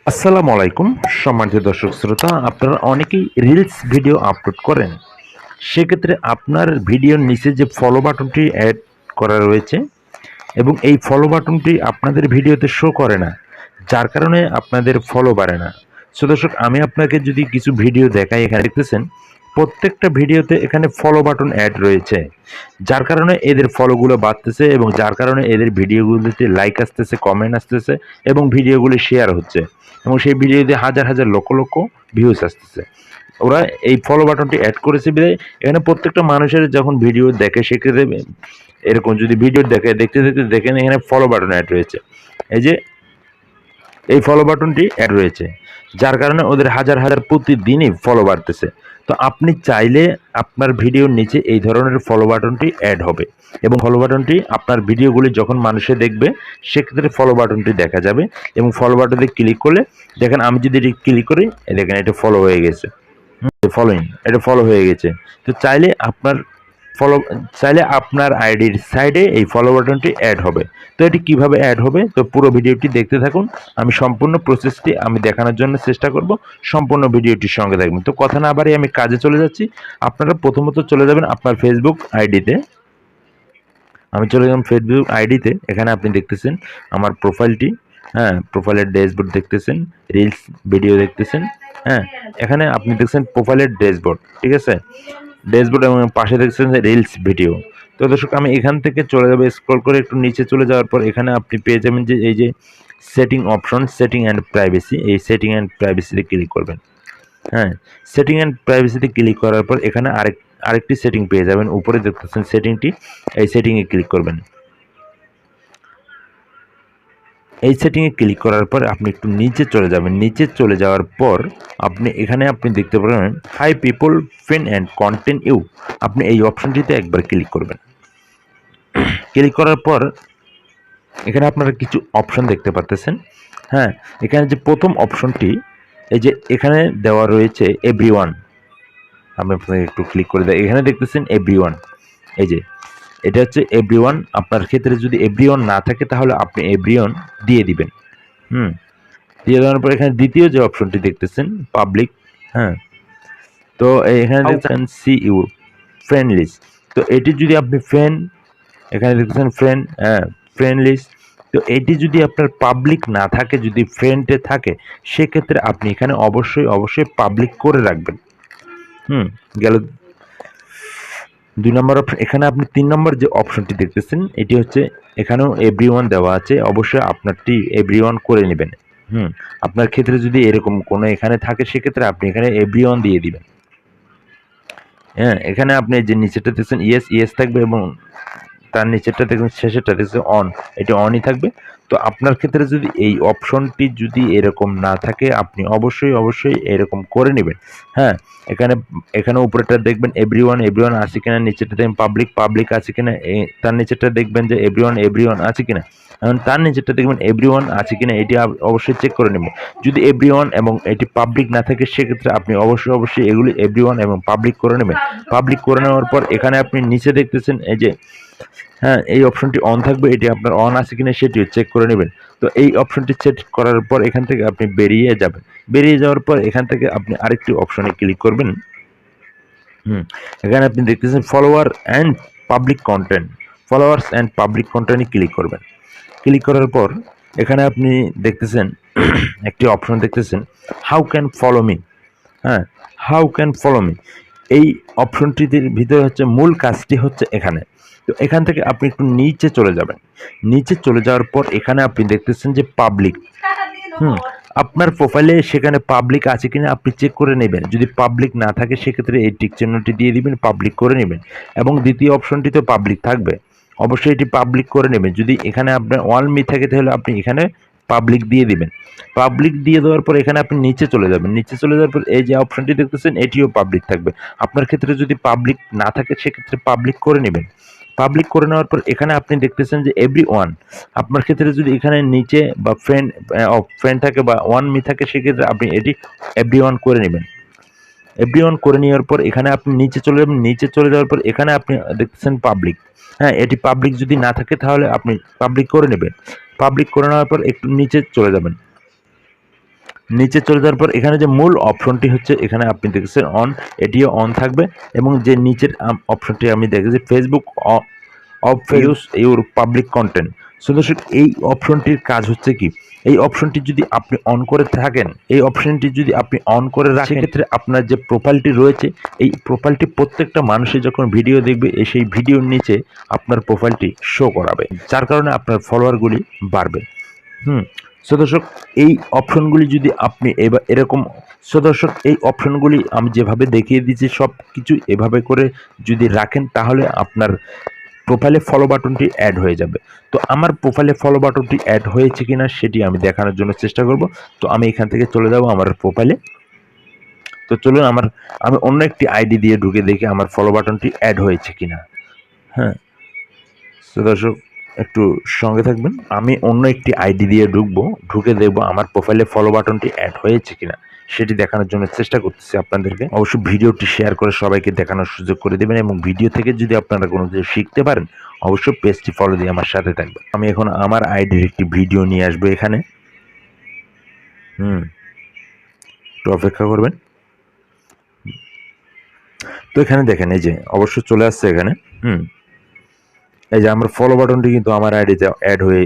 আসসালামু আলাইকুম সম্মানিত দর্শক শ্রোতা, আপনারা অনেকেই রিলস ভিডিও আপলোড করেন। সেক্ষেত্রে আপনার ভিডিওর নিচে যে ফলো বাটনটি অ্যাড করা রয়েছে এবং এই ফলো বাটনটি আপনাদের ভিডিওতে শো করে না, যার কারণে আপনাদের ফলো বাড়ে না। সো দর্শক, আমি আপনাকে যদি কিছু ভিডিও দেখাই, এখানে দেখতেছেন প্রত্যেকটা ভিডিওতে এখানে ফলো বাটন অ্যাড রয়েছে, যার কারণে এদের ফলোগুলো বাড়তেছে এবং যার কারণে এদের ভিডিওগুলোতে লাইক আসতেছে, কমেন্ট আসতেছে এবং ভিডিওগুলি শেয়ার হচ্ছে এবং সেই ভিডিওতে হাজার হাজার লক্ষ লক্ষ ভিউজ আসতেছে। ওরা এই ফলো বাটনটি অ্যাড করেছে বিধায় এখানে প্রত্যেকটা মানুষের যখন ভিডিও দেখে, সেক্ষেত্রে এরকম যদি ভিডিও দেখে, দেখতে দেখতে দেখেন এখানে ফলো বাটন অ্যাড রয়েছে। এই যে এই ফলো বাটনটি অ্যাড রয়েছে, যার কারণে ওদের হাজার হাজার প্রতিদিনই ফলো বাড়তেছে। তো আপনি চাইলে আপনার ভিডিওর নিচে এই ধরনের ফলো বাটনটি অ্যাড হবে এবং ফলো বাটনটি আপনার ভিডিওগুলি যখন মানুষে দেখবে, সেক্ষেত্রে ফলো বাটনটি দেখা যাবে এবং ফলো বাটনে ক্লিক করলে দেখেন, আমি যদি এটি ক্লিক করি, দেখেন এটা ফলো হয়ে গেছে। ফলোইং, এটা ফলো হয়ে গেছে। তো চাইলে আপনার আইডির সাইডে এই ফলো বাটনটি অ্যাড হবে। তো এটি কিভাবে অ্যাড হবে, তো পুরো ভিডিওটি দেখতে থাকুন। আমি সম্পূর্ণ প্রসেসটি দেখানোর জন্য চেষ্টা করব। সম্পূর্ণ ভিডিওটির সঙ্গে থাকবেন। তো কথা না বাড়িয়ে আমি কাজে চলে যাচ্ছি। আপনারা প্রথমত চলে যাবেন আপনার ফেসবুক আইডিতে। আমি চলে গেলাম ফেসবুক আইডিতে। এখানে আপনি দেখতেছেন আমার প্রোফাইলটি। হ্যাঁ, প্রোফাইলের ড্যাশবোর্ড দেখতেছেন, রিলস ভিডিও দেখতেছেন। হ্যাঁ, এখানে আপনি দেখছেন প্রোফাইলের ড্যাশবোর্ড, ঠিক আছে? ড্যাশবোর্ড এবং পাশে দেখছেন যে রিলস ভিডিও। তো দর্শক, আমি এখান থেকে চলে যাবো, স্ক্রল করে একটু নিচে চলে যাওয়ার পর এখানে আপনি পেয়ে যাবেন যে এই যে setting option, setting and privacy. এই সেটিং অ্যান্ড প্রাইভেসিতে ক্লিক করবেন। হ্যাঁ, সেটিং অ্যান্ড প্রাইভেসিতে ক্লিক করার পর এখানে আরেকটি সেটিং পেয়ে যাবেন, উপরে দেখতেছেন সেটিংটি। এই সেটিংয়ে ক্লিক করবেন। এই সেটিংয়ে ক্লিক করার পর আপনি একটু নিচে চলে যাবেন। নিচে চলে যাওয়ার পর আপনি দেখতে পাবেন high people friend and content you. আপনি এই অপশনটিতে একবার ক্লিক করবেন। ক্লিক করার পর এখানে আপনারা কিছু অপশন দেখতে পাচ্ছেন। হ্যাঁ, এখানে যে প্রথম অপশনটি, এই যে এখানে দেওয়া রয়েছে এভরিওয়ান। আমি আপনাকে একটু ক্লিক করে দেয়, এখানে দেখতেছেন এভরিওয়ান। এই যে এটা হচ্ছে এভরিওয়ান। আপনার ক্ষেত্রে যদি এভরিওয়ান না থাকে, তাহলে আপনি এভরিওয়ান দিয়ে দিবেন। দিয়ে দেওয়ার পর এখানে দ্বিতীয় যে অপশনটি দেখতেছেন পাবলিক। হ্যাঁ, তো এখানে দেখছেন সি ইউ ফ্রেন্ড লিস্ট। তো এটি যদি আপনি এখানে দেখতেছেন ফ্রেন্ড লিস্ট। তো এটি যদি আপনার পাবলিক না থাকে, যদি ফ্রেন্ডে থাকে, সেক্ষেত্রে আপনি এখানে অবশ্যই অবশ্যই পাবলিক করে রাখবেন। গেল 2 নম্বর অপশন। এখানে আপনি 3 নম্বর যে অপশনটি দেখতেছেন, এটি হচ্ছে এখানেও এভরিওয়ান দেওয়া আছে। অবশ্যই আপনারটি এভরিওয়ান করে নেবেন। আপনার ক্ষেত্রে যদি এরকম কোনো এখানে থাকে, সেক্ষেত্রে আপনি এখানে এভরিওয়ান দিয়ে দিবেন। হ্যাঁ, এখানে আপনি যে নিচেরটা দেখছেন ইয়েস ইয়েস থাকবে এবং তার নিচেরটা দেখবেন শেষেরটা দেখছেন অন, এটা অনই থাকবে। তো আপনার ক্ষেত্রে যদি এই অপশনটি যদি এরকম না থাকে, আপনি অবশ্যই অবশ্যই এরকম করে নেবেন। হ্যাঁ, এখানে উপরেরটা দেখবেন এভরিওয়ান আছে কিনা, নিচেরটা দেখবেন পাবলিক আছে কিনা, তার নিচেরটা দেখবেন যে এভরিওয়ান আছে কিনা, এখন তার নিচেরটা দেখবেন এভরিওয়ান আছে কিনা, এটি অবশ্যই চেক করে নেবেন। যদি এভরিওয়ান এবং এটি পাবলিক না থাকে, সেক্ষেত্রে আপনি অবশ্যই অবশ্যই এগুলি এভরিওয়ান এবং পাবলিক করে নেবেন। পাবলিক করে নেওয়ার পর এখানে আপনি নিচে দেখতেছেন এই যে হ্যাঁ, এই অপশনটি অন থাকবে, এটি আপনার অন আছে কিনা সেটিও চেক করে নেবেন। তো এই অপশনটি চেক করার পর এখান থেকে আপনি বেরিয়ে যাবেন। বেরিয়ে যাওয়ার পর এখান থেকে আপনি আরেকটি অপশনে ক্লিক করবেন। এখানে আপনি দেখতেছেন ফলোয়ার্স অ্যান্ড পাবলিক কন্টেন্টে ক্লিক করবেন। ক্লিক করার পর এখানে আপনি দেখতেছেন একটি অপশন দেখতেছেন হাউ ক্যান ফলো মি। হ্যাঁ, হাউ ক্যান ফলো মি, এই অপশনটির ভিতরে হচ্ছে মূল কাজটি হচ্ছে এখানে। তো এখান থেকে আপনি একটু নিচে চলে যাবেন। নিচে চলে যাওয়ার পর এখানে আপনি দেখতেছেন যে পাবলিক। আপনার প্রোফাইলে সেখানে পাবলিক আছে কিনা আপনি চেক করে নেবেন। যদি পাবলিক না থাকে, সেক্ষেত্রে এই টিক চিহ্নটি দিয়ে দিবেন, পাবলিক করে নেবেন এবং দ্বিতীয় অপশনটি তো পাবলিক থাকবে, অবশ্যই এটি পাবলিক করে নেবেন। যদি এখানে আপনার অল মি থাকে, তাহলে আপনি এখানে পাবলিক দিয়ে দিবেন। পাবলিক দিয়ে দেওয়ার পর এখানে আপনি নিচে চলে যাবেন। নিচে চলে যাওয়ার পর এই যে অপশনটি দেখতেছেন, এটিও পাবলিক থাকবে। আপনার ক্ষেত্রে যদি পাবলিক না থাকে, সেক্ষেত্রে পাবলিক করে নেবেন। পাবলিক করে নেওয়ার পর এখানে আপনি দেখতেছেন যে এভরিওয়ান। আপনার ক্ষেত্রে যদি এখানে নিচে বা ফ্রেন্ড থাকে বা ওয়ান মি থাকে, সেক্ষেত্রে আপনি এটি এভরিওয়ান করে নেবেন। এভরিওয়ান করে নেওয়ার পর এখানে আপনি নিচে চলে যাবেন। নিচে চলে যাওয়ার পর এখানে আপনি দেখতেছেন পাবলিক। হ্যাঁ, এটি পাবলিক যদি না থাকে, তাহলে আপনি পাবলিক করে নেবেন। পাবলিক করে নেওয়ার পর একটু নিচে চলে যাবেন। নিচে চলে যাওয়ার পর এখানে যে মূল অপশনটি হচ্ছে এখানে আপনি দেখছেন অন, এটিও অন থাকবে এবং যে নিচের অপশনটি আমি দেখেছি Facebook of use your public content. So দর্শক এই অপশনটির কাজ হচ্ছে কি, এই অপশনটি যদি আপনি অন করে থাকেন, এই অপশনটি যদি আপনি অন করে রাখেন, সেক্ষেত্রে আপনার যে প্রোফাইলটি রয়েছে এই প্রোফাইলটি প্রত্যেকটা মানুষই যখন ভিডিও দেখবে সেই ভিডিওর নিচে আপনার প্রোফাইলটি শো করাবে, যার কারণে আপনার ফলোয়ারগুলি বাড়বে। সো দর্শক এই অপশনগুলি যদি আপনি এরকম, সো দর্শক এই অপশনগুলি আমি যেভাবে দেখিয়ে দিয়েছি সব কিছু এভাবে করে যদি রাখেন তাহলে আপনার প্রোফাইলে ফলো বাটনটি অ্যাড হয়ে যাবে। তো আমার প্রোফাইলে ফলো বাটনটি অ্যাড হয়েছে কিনা সেটি আমি দেখানোর জন্য চেষ্টা করব। তো আমি এখান থেকে চলে যাব আমার প্রোফাইলে। তো চলুন আমি অন্য একটি আইডি দিয়ে ঢুকে দেখি আমার ফলো বাটনটি অ্যাড হয়েছে কিনা। হ্যাঁ, তো দর্শক একটু সঙ্গে থাকবেন। আমি অন্য একটি আইডি দিয়ে ঢুকে দেখবো আমার প্রোফাইলে ফলো বাটনটি অ্যাড হয়েছে কিনা সেটি দেখানোর জন্য চেষ্টা করতেছি আপনাদেরকে। অবশ্যই ভিডিওটি শেয়ার করে সবাইকে দেখানোর সুযোগ করে দেবেন এবং ভিডিও থেকে যদি আপনারা কোনো কিছু শিখতে পারেন অবশ্যই পেজটি ফলো দিয়ে আমার সাথে থাকবেন। আমি এখন আমার আইডির একটি ভিডিও নিয়ে আসবো এখানে। একটু অপেক্ষা করবেন। তো এখানে দেখেন এই যে অবশ্যই চলে আসছে এখানে। এই যে আমার ফলো বাটনটি কিন্তু আমার আইডিতে অ্যাড হয়ে,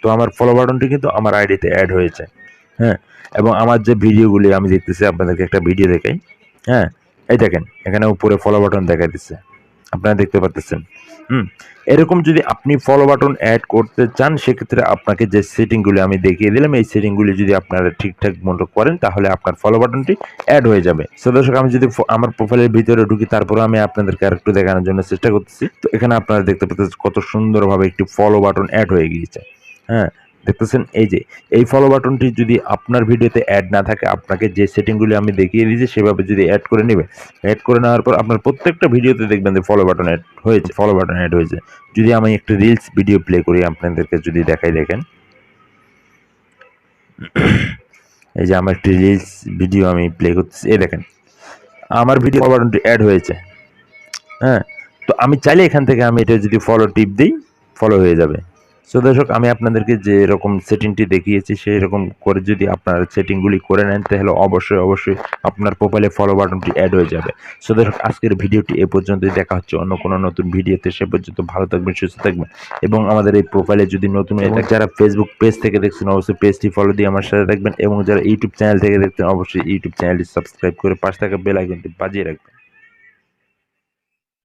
তো আমার ফলো বাটনটি কিন্তু আমার আইডিতে অ্যাড হয়েছে। হ্যাঁ, এবং আমার যে ভিডিওগুলি আমি দেখতেছি আপনাদেরকে একটা ভিডিও দেখাই। হ্যাঁ, এই দেখেন এখানে উপরে ফলো বাটন দেখা দিচ্ছে, আপনারা দেখতে পাচ্ছেন। এরকম যদি আপনি ফলো বাটন অ্যাড করতে চান সেক্ষেত্রে আপনাকে যে সেটিংগুলি আমি দেখিয়ে দিলাম এই সেটিংগুলি যদি আপনারা ঠিকঠাক মতো করেন তাহলে আপনার ফলো বাটনটি অ্যাড হয়ে যাবে। সো দর্শক আমি যদি আমার প্রোফাইলের ভিতরে ঢুকি তারপরে আমি আপনাদেরকে আরেকটু দেখানোর জন্য চেষ্টা করতেছি। তো এখানে আপনারা দেখতে পাচ্ছেন কত সুন্দরভাবে একটি ফলো বাটন অ্যাড হয়ে গিয়েছে। হ্যাঁ, দেখতেছেন এই যে এই ফলো বাটনটি যদি আপনার ভিডিওতে অ্যাড না থাকে আপনাকে যে সেটিংগুলি আমি দেখিয়ে দিয়েছি সেভাবে যদি অ্যাড করে নেবে, অ্যাড করে নেওয়ার পর আপনার প্রত্যেকটা ভিডিওতে দেখবেন যে ফলো বাটন অ্যাড হয়েছে। যদি আমি একটু রিলস ভিডিও প্লে করি আপনাদেরকে যদি দেখাই, দেখেন এই যে আমার একটি রিলস ভিডিও আমি প্লে করতেছি, এই দেখেন আমার ভিডিও ফলো বাটনটি অ্যাড হয়েছে। হ্যাঁ, তো আমি চাইলে এখান থেকে আমি এটা যদি ফলো টিপ দিই ফলো হয়ে যাবে। সো দর্শক আমি আপনাদেরকে যে এরকম সেটিংটি দেখিয়েছি সেই রকম করে যদি আপনারা সেটিংগুলি করে নেন তাহলে অবশ্যই আপনার প্রোফাইলে ফলো বাটনটি অ্যাড হয়ে যাবে। সো দর্শক আজকের ভিডিওটি এ পর্যন্তই, দেখা হচ্ছে অন্য কোনো নতুন ভিডিওতে। সে পর্যন্ত ভালো থাকবেন, সুস্থ থাকবেন এবং আমাদের এই প্রোফাইলে যদি নতুন যারা ফেসবুক পেজ থেকে দেখছেন অবশ্যই পেজটি ফলো দিয়ে আমার সাথে থাকবেন এবং যারা ইউটিউব চ্যানেল থেকে দেখছেন অবশ্যই ইউটিউব চ্যানেলটি সাবস্ক্রাইব করে পাশে থাকা বেল আইকনটি বাজিয়ে রাখবেন।